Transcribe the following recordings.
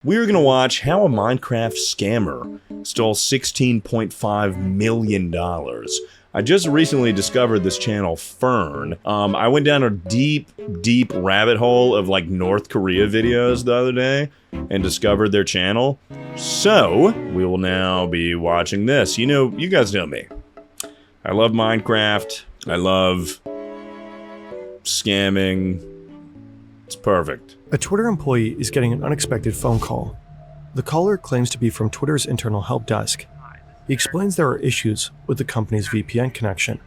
We're gonna watch how a Minecraft scammer stole $16.5 million. I just recently discovered this channel, Fern. I went down a deep rabbit hole of like North Korea videos the other day and discovered their channel. So, we will now be watching this. You know, you guys know me. I love Minecraft. I love scamming. It's perfect. A Twitter employee is getting an unexpected phone call. The caller claims to be from Twitter's internal help desk. He explains there are issues with the company's VPN connection.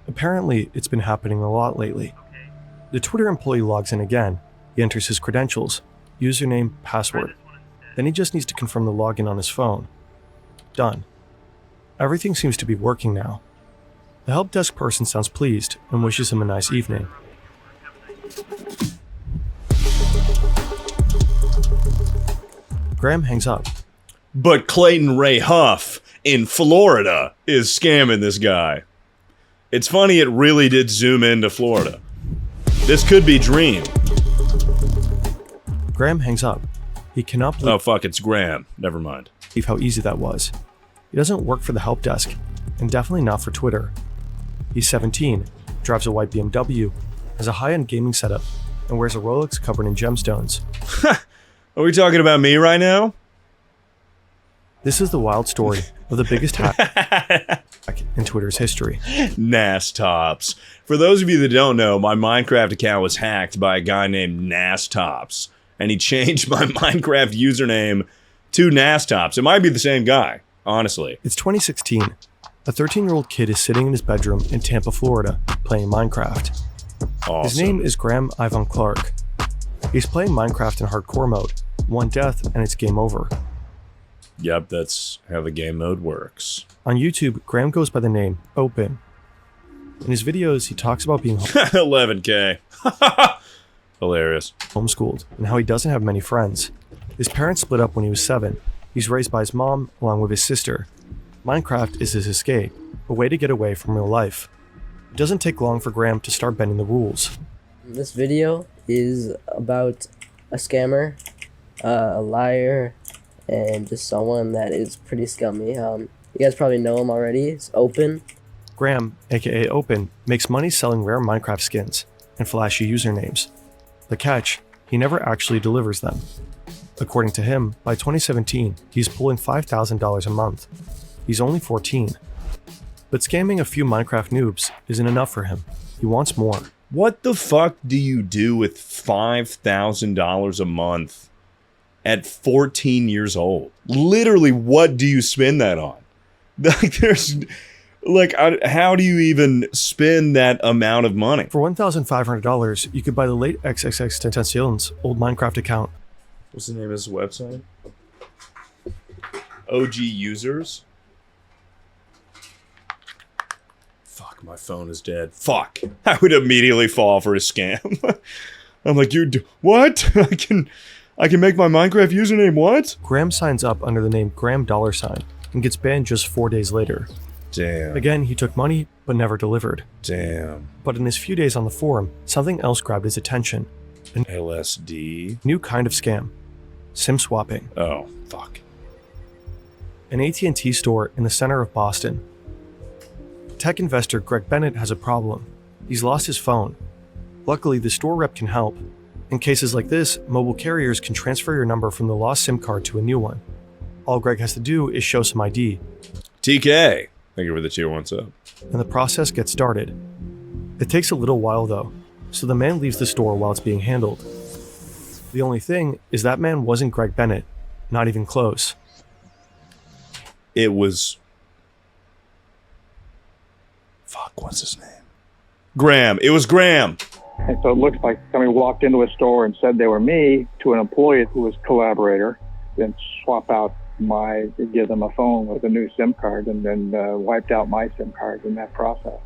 Apparently, it's been happening a lot lately. The Twitter employee logs in again. He enters his credentials, username, password. Then he just needs to confirm the login on his phone. Done. Everything seems to be working now. The help desk person sounds pleased and wishes him a nice evening. Graham hangs up. But Clayton Ray Huff in Florida is scamming this guy. It's funny it really did zoom into Florida. This could be Dream. Graham hangs up. He cannot believe— Oh fuck, it's Graham. Never mind. How easy that was. He doesn't work for the help desk, and definitely not for Twitter. He's 17, drives a white BMW, has a high-end gaming setup, and wears a Rolex covered in gemstones. Are we talking about me right now? This is the wild story of the biggest hack in Twitter's history. Nastops. For those of you that don't know, my Minecraft account was hacked by a guy named Nastops, and he changed my Minecraft username to Nastops. It might be the same guy, honestly. It's 2016. A 13-year-old kid is sitting in his bedroom in Tampa, Florida, playing Minecraft. Awesome. His name is Graham Ivan Clark. He's playing Minecraft in hardcore mode. One death and it's game over. Yep, that's how the game mode works. On YouTube, Graham goes by the name Open. In his videos, he talks about being 11K. Hilarious. homeschooled and how he doesn't have many friends. His parents split up when he was 7. He's raised by his mom along with his sister. Minecraft is his escape, a way to get away from real life. It doesn't take long for Graham to start bending the rules. This video is about a scammer, a liar, and just someone that is pretty scummy. You guys probably know him already. It's Open. Graham, aka Open, makes money selling rare Minecraft skins and flashy usernames. The catch, he never actually delivers them. According to him, by 2017, he's pulling $5,000 a month. He's only 14. But scamming a few Minecraft noobs isn't enough for him. He wants more. What the fuck do you do with $5,000 a month at 14 years old? Literally, what do you spend that on? Like, how do you even spend that amount of money? For $1,500, you could buy the late XXXTentacion's old Minecraft account. What's the name of his website? OG users? Fuck, my phone is dead. Fuck. I would immediately fall for a scam. I'm like, what? I can make my Minecraft username what? Graham signs up under the name Graham $, and gets banned just 4 days later. Damn. Again, he took money, but never delivered. Damn. But in his few days on the forum, something else grabbed his attention. A LSD? new kind of scam. SIM swapping. Oh, fuck. An AT&T store in the center of Boston. Tech investor Greg Bennett has a problem. He's lost his phone. Luckily, the store rep can help. In cases like this, mobile carriers can transfer your number from the lost SIM card to a new one. All Greg has to do is show some ID. TK! Thank you for the tier 1 sub. And the process gets started. It takes a little while though, so the man leaves the store while it's being handled. The only thing is that man wasn't Greg Bennett, not even close. It was... Fuck, what's his name? Graham. It was Graham! And so it looks like somebody walked into a store and said they were me to an employee who was a collaborator, then swap out give them a phone with a new SIM card, and then wiped out my SIM card in that process.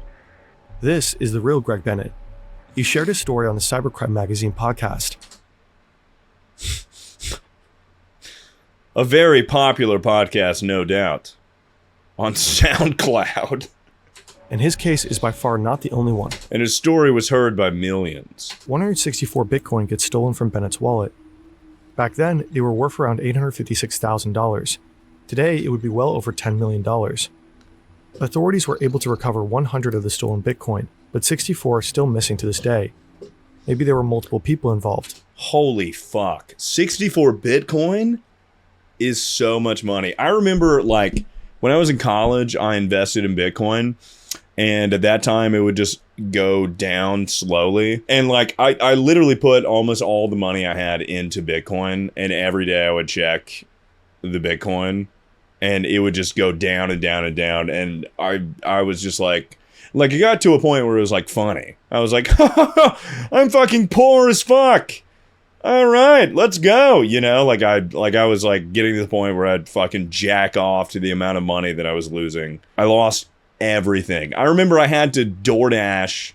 This is the real Greg Bennett. He shared his story on the Cybercrime Magazine podcast. A very popular podcast, no doubt. On SoundCloud. And his case is by far not the only one. And his story was heard by millions. 164 Bitcoin gets stolen from Bennett's wallet. Back then, they were worth around $856,000. Today, it would be well over $10 million. Authorities were able to recover 100 of the stolen Bitcoin, but 64 are still missing to this day. Maybe there were multiple people involved. Holy fuck. 64 Bitcoin is so much money. I remember, like, when I was in college, I invested in Bitcoin, and at that time, it would just go down slowly. And, like, I literally put almost all the money I had into Bitcoin, and every day I would check the Bitcoin, and it would just go down and down and down, and I was just like it got to a point where it was, like, funny. I was like, I'm fucking poor as fuck. All right, let's go. You know, like I was like getting to the point where I'd fucking jack off to the amount of money that I was losing. I lost everything. I remember I had to DoorDash.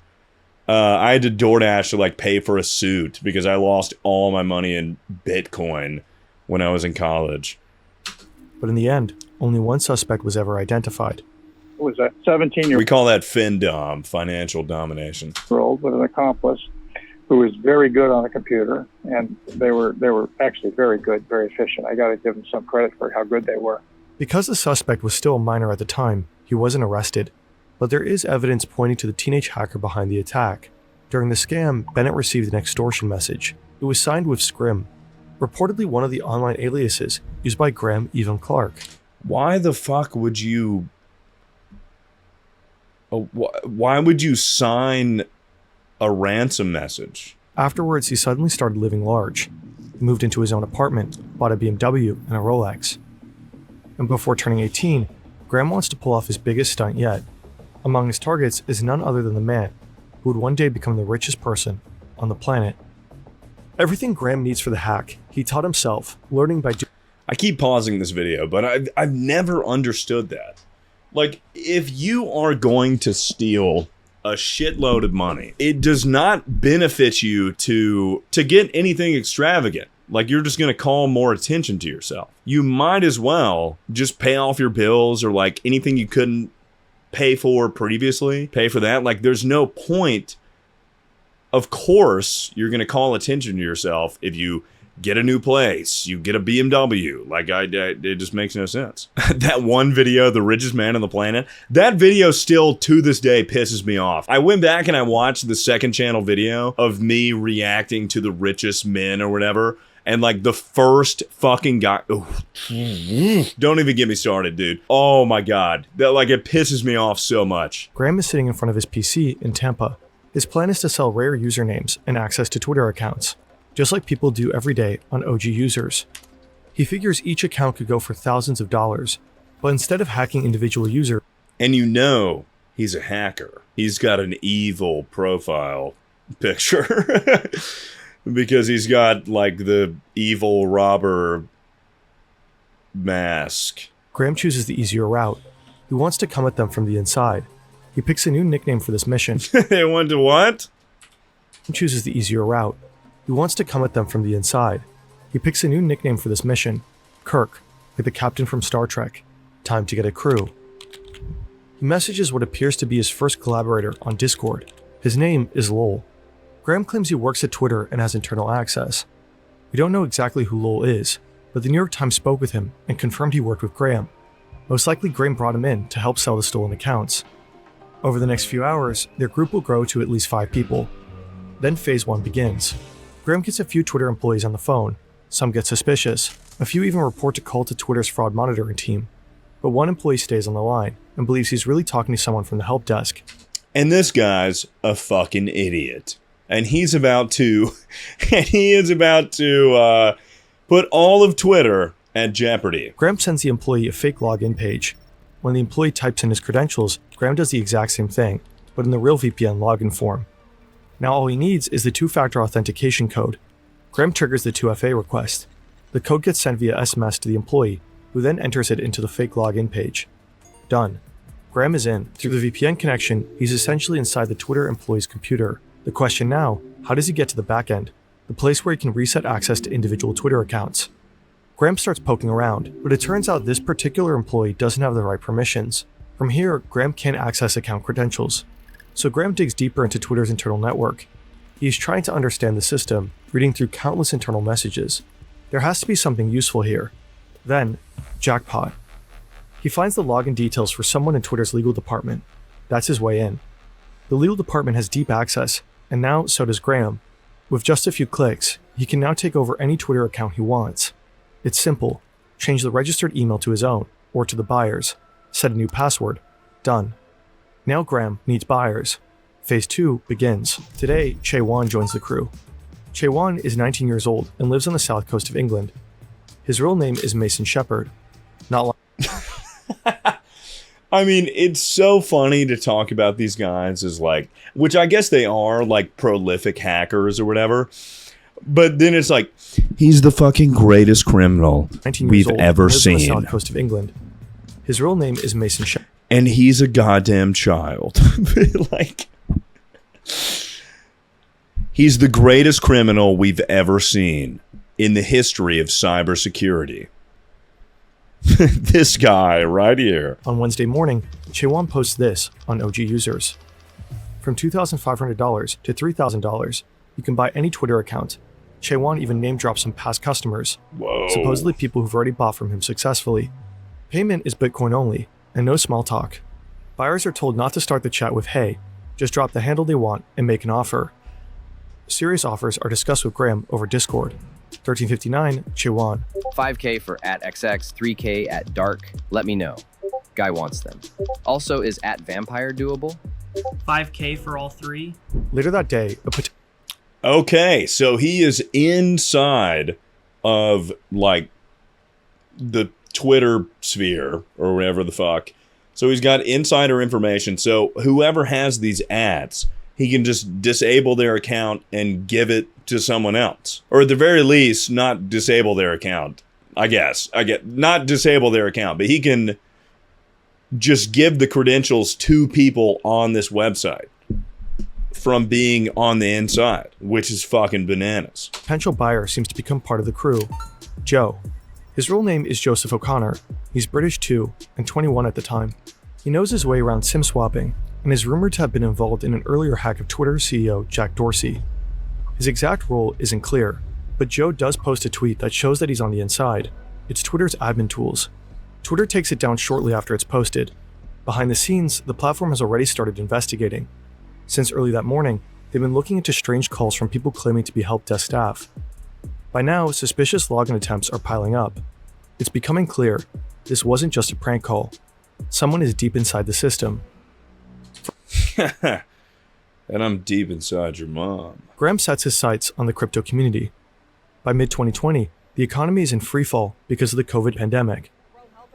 To like pay for a suit because I lost all my money in Bitcoin when I was in college. But in the end, only one suspect was ever identified. It was a 17-year-old. We call that FinDom, financial domination. With an accomplice who was very good on a computer, and they were actually very good, very efficient. I got to give them some credit for how good they were. Because the suspect was still a minor at the time, he wasn't arrested. But there is evidence pointing to the teenage hacker behind the attack. During the scam, Bennett received an extortion message. It was signed with Scrim, reportedly one of the online aliases used by Graham Evan Clark. Why the fuck would you... why would you sign a ransom message? Afterwards, he suddenly started living large. He moved into his own apartment, bought a BMW and a Rolex. And before turning 18, Graham wants to pull off his biggest stunt yet. Among his targets is none other than the man who would one day become the richest person on the planet. Everything Graham needs for the hack, he taught himself, learning by doing. I keep pausing this video, but I've never understood that. Like, if you are going to steal a shitload of money, it does not benefit you to get anything extravagant. Like, you're just going to call more attention to yourself. You might as well just pay off your bills, or like anything you couldn't pay for previously, pay for that. Like, there's no point. Of course, you're going to call attention to yourself if you get a new place, you get a BMW. Like, it just makes no sense. That one video, the richest man on the planet, that video still to this day pisses me off. I went back and I watched the second channel video of me reacting to the richest men or whatever. And like the first fucking guy, don't even get me started, dude. Oh my God. That, like, it pisses me off so much. Graham is sitting in front of his PC in Tampa. His plan is to sell rare usernames and access to Twitter accounts, just like people do every day on OG users. He figures each account could go for thousands of dollars, but instead of hacking individual users, and you know he's a hacker. He's got an evil profile picture. Because he's got, like, the evil robber mask. Graham chooses the easier route. He wants to come at them from the inside. He picks a new nickname for this mission. They want to what? He chooses the easier route. He wants to come at them from the inside. He picks a new nickname for this mission. Kirk, like the captain from Star Trek. Time to get a crew. He messages what appears to be his first collaborator on Discord. His name is Lowell. Graham claims he works at Twitter and has internal access. We don't know exactly who Lowell is, but the New York Times spoke with him and confirmed he worked with Graham. Most likely Graham brought him in to help sell the stolen accounts. Over the next few hours, their group will grow to at least 5 people. Then phase 1 begins. Graham gets a few Twitter employees on the phone. Some get suspicious. A few even report a call to Twitter's fraud monitoring team. But one employee stays on the line and believes he's really talking to someone from the help desk. And this guy's a fucking idiot. And he is about to put all of Twitter at jeopardy. Graham sends the employee a fake login page. When the employee types in his credentials, Graham does the exact same thing, but in the real VPN login form. Now all he needs is the 2-factor authentication code. Graham triggers the 2FA request. The code gets sent via SMS to the employee, who then enters it into the fake login page. Done. Graham is in. Through the VPN connection, he's essentially inside the Twitter employee's computer. The question now, how does he get to the back end, the place where he can reset access to individual Twitter accounts? Graham starts poking around, but it turns out this particular employee doesn't have the right permissions. From here, Graham can't access account credentials. So Graham digs deeper into Twitter's internal network. He is trying to understand the system, reading through countless internal messages. There has to be something useful here. Then, jackpot. He finds the login details for someone in Twitter's legal department. That's his way in. The legal department has deep access, and now so does Graham. With just a few clicks, he can now take over any Twitter account he wants. It's simple. Change the registered email to his own, or to the buyer's. Set a new password. Done. Now Graham needs buyers. Phase 2 begins. Today, Che-Wan joins the crew. Che-Wan is 19 years old and lives on the south coast of England. His real name is Mason Shepard. Not I mean, it's so funny to talk about these guys as like, which I guess they are, like prolific hackers or whatever. But then it's like, he's the fucking greatest criminal 19 years we've old, ever lives on the seen. south coast of England. His real name is Mason Shepard. And he's a goddamn child. Like, he's the greatest criminal we've ever seen in the history of cybersecurity. This guy right here. On Wednesday morning, Che-Wan posts this on OG Users. From $2,500 to $3,000, you can buy any Twitter account. Che-Wan even name drops some past customers, Whoa. supposedly people who've already bought from him successfully. Payment is Bitcoin only, and no small talk. Buyers are told not to start the chat with "Hey," just drop the handle they want and make an offer. Serious offers are discussed with Graham over Discord. 1359, Che-Wan. 5K for @XX, 3K at dark. Let me know. Guy wants them. Also, is @vampire doable? 5K for all three. Later that day, Okay, so he is inside of, like, the Twitter sphere, or whatever the fuck. So he's got insider information. So whoever has these ads, he can just disable their account and give it to someone else. Or at the very least, not disable their account. I guess. Not disable their account, but he can just give the credentials to people on this website from being on the inside, which is fucking bananas. potential buyer seems to become part of the crew. Joe. His real name is Joseph O'Connor. He's British too, and 21 at the time. He knows his way around SIM swapping, and is rumored to have been involved in an earlier hack of Twitter CEO Jack Dorsey. His exact role isn't clear, but Joe does post a tweet that shows that he's on the inside. It's Twitter's admin tools. Twitter takes it down shortly after it's posted. Behind the scenes, the platform has already started investigating. Since early that morning, they've been looking into strange calls from people claiming to be help desk staff. By now, suspicious login attempts are piling up. It's becoming clear this wasn't just a prank call. Someone is deep inside the system. And I'm deep inside your mom. Graham sets his sights on the crypto community. By mid-2020, the economy is in freefall because of the COVID pandemic.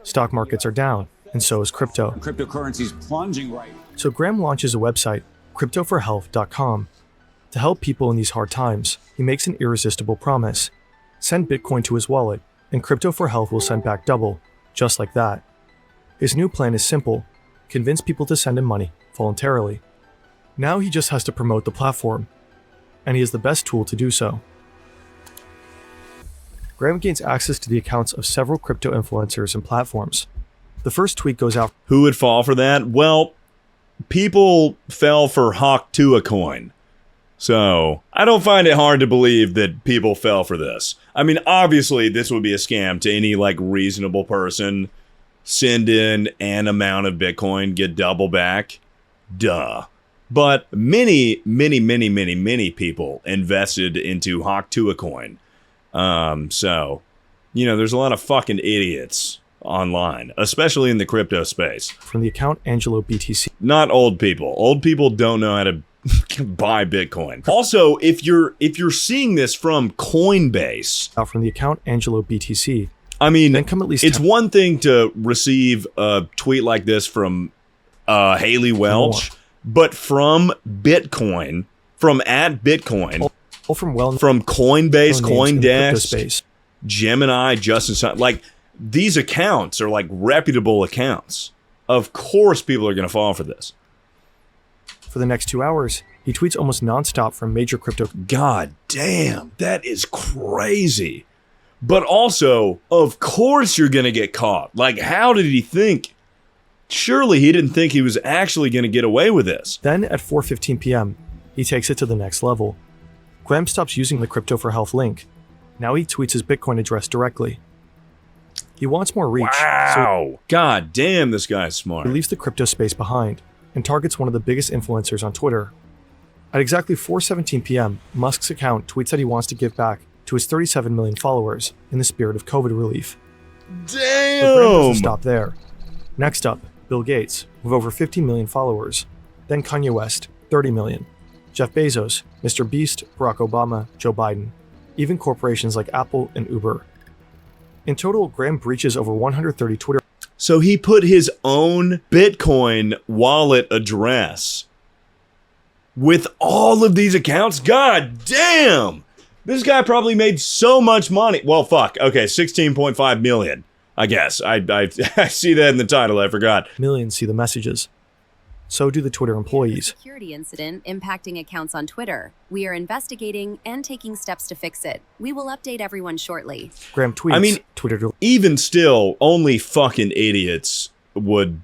Stock markets are down, and so is crypto. Cryptocurrency's plunging right. So Graham launches a website, cryptoforhealth.com. To help people in these hard times, he makes an irresistible promise. Send Bitcoin to his wallet, and Crypto for Health will send back double, just like that. His new plan is simple: convince people to send him money voluntarily. Now he just has to promote the platform, and he is the best tool to do so. Graham gains access to the accounts of several crypto influencers and platforms. The first tweet goes out. Who would fall for that? Well, people fell for Hawk2a coin. So, I don't find it hard to believe that people fell for this. I mean, obviously, this would be a scam to any, like, reasonable person. Send in an amount of Bitcoin, get double back. Duh. But many people invested into Hawk2a coin. So, you know, there's a lot of fucking idiots online, especially in the crypto space. From the account Angelo BTC. Not old people. Old people don't know how to buy Bitcoin. Also, if you're seeing this from Coinbase, Out from the account Angelo BTC. I mean, Then come at least it's 10 one thing to receive a tweet like this from Haley Welch, but from Bitcoin, from @Bitcoin, all from well from Coinbase, known names in the crypto CoinDesk, space. Gemini, Justin Sun, like these accounts are like reputable accounts. Of course, people are going to fall for this. For the next 2 hours, he tweets almost nonstop from major crypto. God damn, that is crazy. But also, of course you're going to get caught. Like, how did he think? Surely he didn't think he was actually going to get away with this. Then at 4:15 p.m., he takes it to the next level. Graham stops using the Crypto for Health link. Now he tweets his Bitcoin address directly. He wants more reach, Wow. God damn, this guy's smart. so he leaves the crypto space behind and targets one of the biggest influencers on Twitter. At exactly 4:17 p.m., Musk's account tweets that he wants to give back to his 37 million followers in the spirit of COVID relief. But Graham doesn't Damn. stop there. Next up, Bill Gates, with over 50 million followers. Then Kanye West, 30 million. Jeff Bezos, Mr. Beast, Barack Obama, Joe Biden. Even corporations like Apple and Uber. In total, Graham breaches over 130 Twitter. So he put his own Bitcoin wallet address with all of these accounts? God damn! This guy probably made so much money. Well, fuck. Okay, 16.5 million, I guess. I see that in the title. I forgot. Millions see the messages. So do the Twitter employees. Security incident impacting accounts on Twitter. We are investigating and taking steps to fix it. We will update everyone shortly. Graham tweets, I mean, Twitter Even still, only fucking idiots would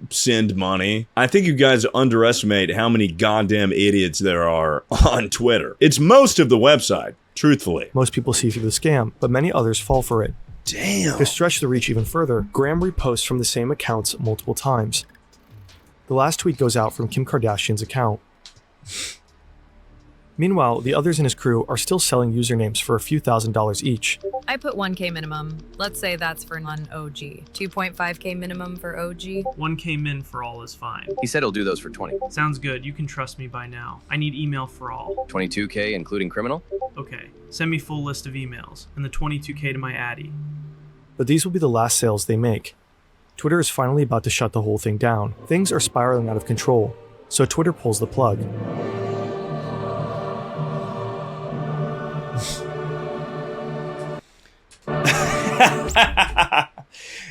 send money. I think you guys underestimate how many goddamn idiots there are on Twitter. It's most of the website, truthfully. Most people see through the scam, but many others fall for it. Damn. To stretch the reach even further, Graham reposts from the same accounts multiple times. The last tweet goes out from Kim Kardashian's account. Meanwhile, the others in his crew are still selling usernames for a few $1,000s each. I put 1K minimum. Let's say that's for non-OG. 2.5K minimum for OG. 1K min for all is fine. He said he'll do those for 20. Sounds good. You can trust me by now. I need email for all. 22K including criminal? Okay. Send me full list of emails and the 22K to my addy. But these will be the last sales they make. Twitter is finally about to shut the whole thing down. Things are spiraling out of control, so Twitter pulls the plug.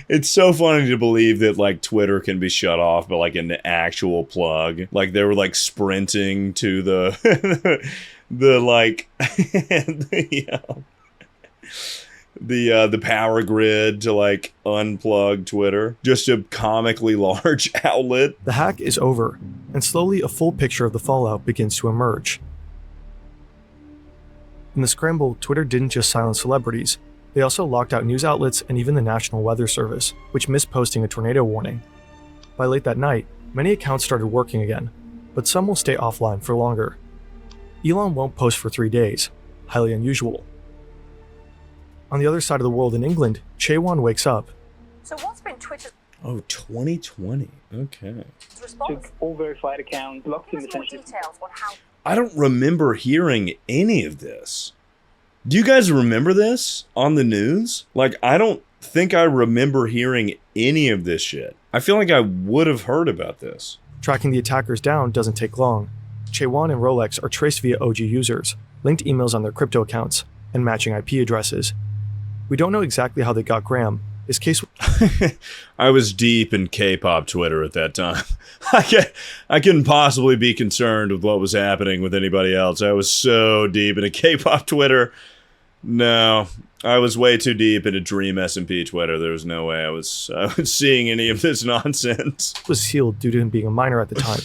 It's so funny to believe that like Twitter can be shut off by like an actual plug. Like they were like sprinting to the the like the power grid to like unplug Twitter. Just a comically large outlet. The hack is over, and slowly a full picture of the fallout begins to emerge. In the scramble, Twitter didn't just silence celebrities. They also locked out news outlets and even the National Weather Service, which missed posting a tornado warning. By late that night, many accounts started working again, but some will stay offline for longer. Elon won't post for 3 days, highly unusual. On the other side of the world in England, Chaewon wakes up. So what's been Twitter's Oh, 2020. Okay. response? All verified accounts, locked in Give us more details on how I don't remember hearing any of this. Do you guys remember this on the news? Like, I don't think I remember hearing any of this shit. I feel like I would have heard about this. Tracking the attackers down doesn't take long. Chaewon and Rolex are traced via OG users, linked emails on their crypto accounts, and matching IP addresses. We don't know exactly how they got Graham. His case I was deep in K-pop Twitter at that time. I couldn't possibly be concerned with what was happening with anybody else. I was so deep into K-pop Twitter. No, I was way too deep into Dream SMP Twitter. There was no way I was seeing any of this nonsense. was sealed due to him being a minor at the time.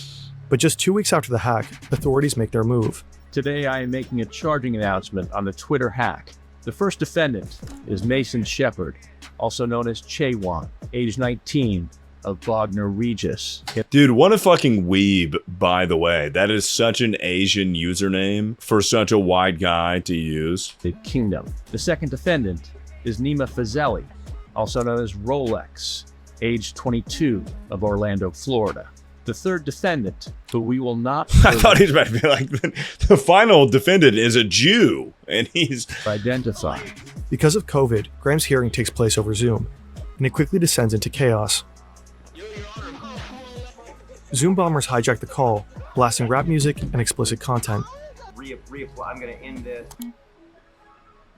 But just 2 weeks after the hack, authorities make their move. Today I am making a charging announcement on the Twitter hack. The first defendant is Mason Shepard, also known as Chaewon, age 19, of Bognor Regis. Dude, what a fucking weeb, by the way. That is such an Asian username for such a white guy to use. The Kingdom. The second defendant is Nima Fazeli, also known as Rolex, age 22, of Orlando, Florida. The third defendant, who we will not I thought he was about to be like, the final defendant is a Jew, and he's identified. Because of COVID, Graham's hearing takes place over Zoom, and it quickly descends into chaos. Zoom bombers hijack the call, blasting rap music and explicit content. I'm gonna end this.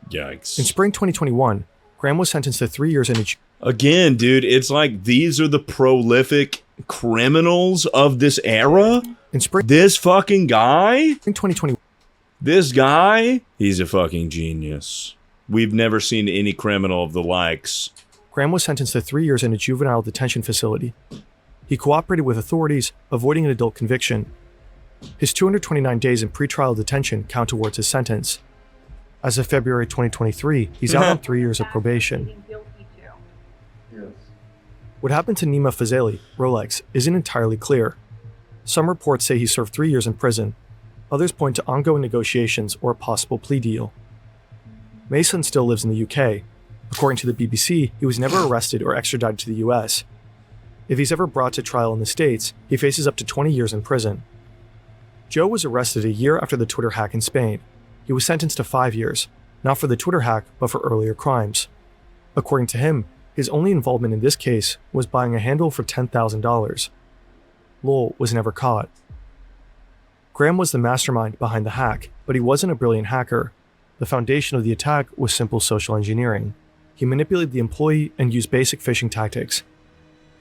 Yikes. In spring 2021, Graham was sentenced to 3 years in a Again, dude, it's like these are the prolific criminals of this era? In spring This fucking guy? 2020, This guy? He's a fucking genius. We've never seen any criminal of the likes. Graham was sentenced to 3 years in a juvenile detention facility. He cooperated with authorities, avoiding an adult conviction. His 229 days in pretrial detention count towards his sentence. As of February 2023, he's out on 3 years of probation. What happened to Nima Fazeli, Rolex, isn't entirely clear. Some reports say he served 3 years in prison. Others point to ongoing negotiations or a possible plea deal. Mason still lives in the UK. According to the BBC, he was never arrested or extradited to the US. If he's ever brought to trial in the States, he faces up to 20 years in prison. Joe was arrested a year after the Twitter hack in Spain. He was sentenced to 5 years, not for the Twitter hack, but for earlier crimes. According to him, his only involvement in this case was buying a handle for $10,000. Lowell was never caught. Graham was the mastermind behind the hack, but he wasn't a brilliant hacker. The foundation of the attack was simple social engineering. He manipulated the employee and used basic phishing tactics.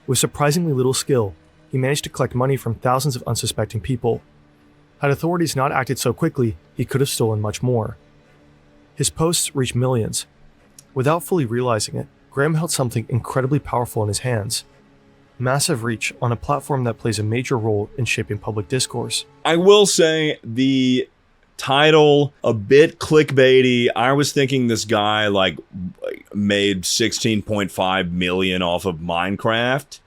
With surprisingly little skill, he managed to collect money from thousands of unsuspecting people. Had authorities not acted so quickly, he could have stolen much more. His posts reached millions. Without fully realizing it, Graham held something incredibly powerful in his hands. Massive reach on a platform that plays a major role in shaping public discourse. I will say the title a bit clickbaity. I was thinking this guy like made 16.5 million off of Minecraft,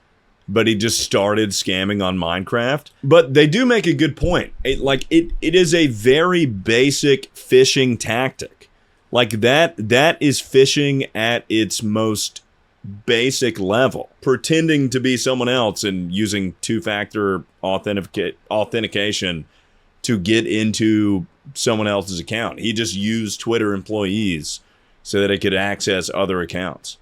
but he just started scamming on Minecraft. But they do make a good point. It is a very basic phishing tactic. Like that is phishing at its most basic level, pretending to be someone else and using two-factor authentication to get into someone else's account. He just used Twitter employees so that it could access other accounts.